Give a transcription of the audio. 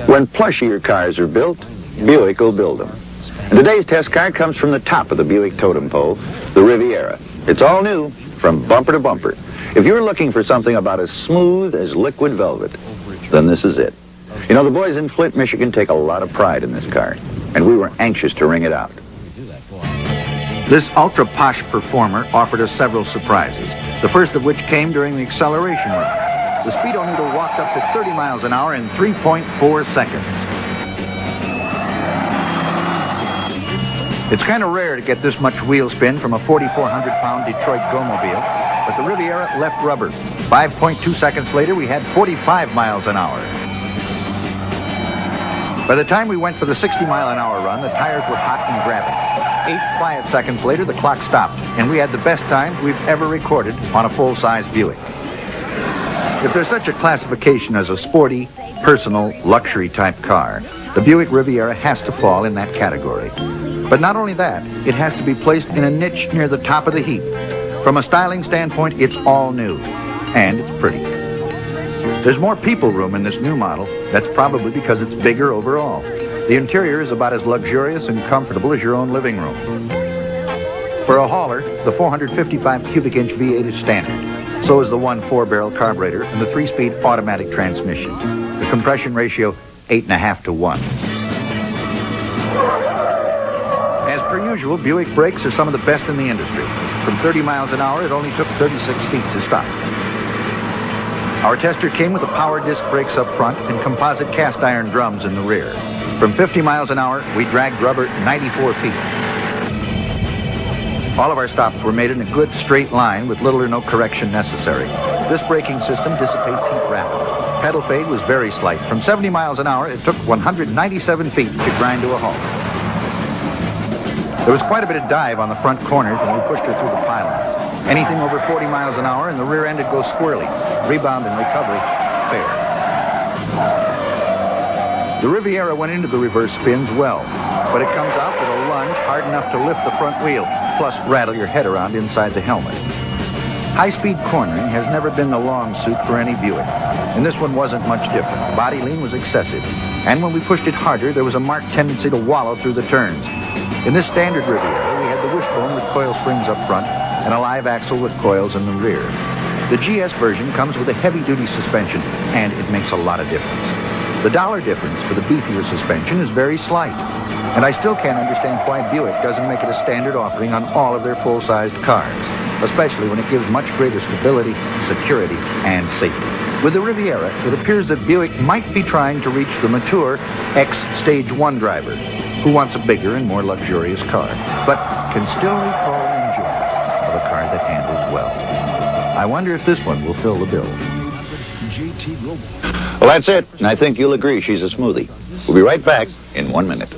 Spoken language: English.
When plushier cars are built, Buick will build them. And today's test car comes from the top of the Buick totem pole, the Riviera. It's all new, from bumper to bumper. If you're looking for something about as smooth as liquid velvet, then this is it. You know, the boys in Flint, Michigan take a lot of pride in this car, and we were anxious to ring it out. This ultra-posh performer offered us several surprises, the first of which came during the acceleration run. The speedometer walked up to 30 miles an hour in 3.4 seconds. It's kind of rare to get this much wheel spin from a 4,400-pound Detroit go-mobile, but the Riviera left rubber. 5.2 seconds later, we had 45 miles an hour. By the time we went for the 60-mile-an-hour run, the tires were hot and grabbing. 8 quiet seconds later, the clock stopped, and we had the best times we've ever recorded on a full-size Buick. If there's such a classification as a sporty, personal, luxury-type car, the Buick Riviera has to fall in that category. But not only that, it has to be placed in a niche near the top of the heap. From a styling standpoint, it's all new, and it's pretty. There's more people room in this new model. That's probably because it's bigger overall. The interior is about as luxurious and comfortable as your own living room. For a hauler, the 455 cubic inch V8 is standard. So is the 4-barrel carburetor and the 3-speed automatic transmission. The compression ratio, 8.5 to 1. As per usual, Buick brakes are some of the best in the industry. From 30 miles an hour, it only took 36 feet to stop. Our tester came with the power disc brakes up front and composite cast iron drums in the rear. From 50 miles an hour, we dragged rubber 94 feet. All of our stops were made in a good straight line with little or no correction necessary. This braking system dissipates heat rapidly. Pedal fade was very slight. From 70 miles an hour, it took 197 feet to grind to a halt. There was quite a bit of dive on the front corners when we pushed her through the pylons. Anything over 40 miles an hour and the rear end would go squirrely. Rebound and recovery, fair. The Riviera went into the reverse spins well, but it comes out with a lunge hard enough to lift the front wheel, plus rattle your head around inside the helmet. High-speed cornering has never been the long suit for any Buick, and this one wasn't much different. Body lean was excessive, and when we pushed it harder, there was a marked tendency to wallow through the turns. In this standard Riviera, we had the wishbone with coil springs up front and a live axle with coils in the rear. The GS version comes with a heavy-duty suspension, and it makes a lot of difference. The dollar difference for the beefier suspension is very slight, and I still can't understand why Buick doesn't make it a standard offering on all of their full-sized cars, especially when it gives much greater stability, security, and safety. With the Riviera, it appears that Buick might be trying to reach the mature ex-Stage 1 driver who wants a bigger and more luxurious car, but can still recall the enjoyment of a car that handles well. I wonder if this one will fill the bill. Well, that's it, and I think you'll agree she's a smoothie. We'll be right back in 1 minute.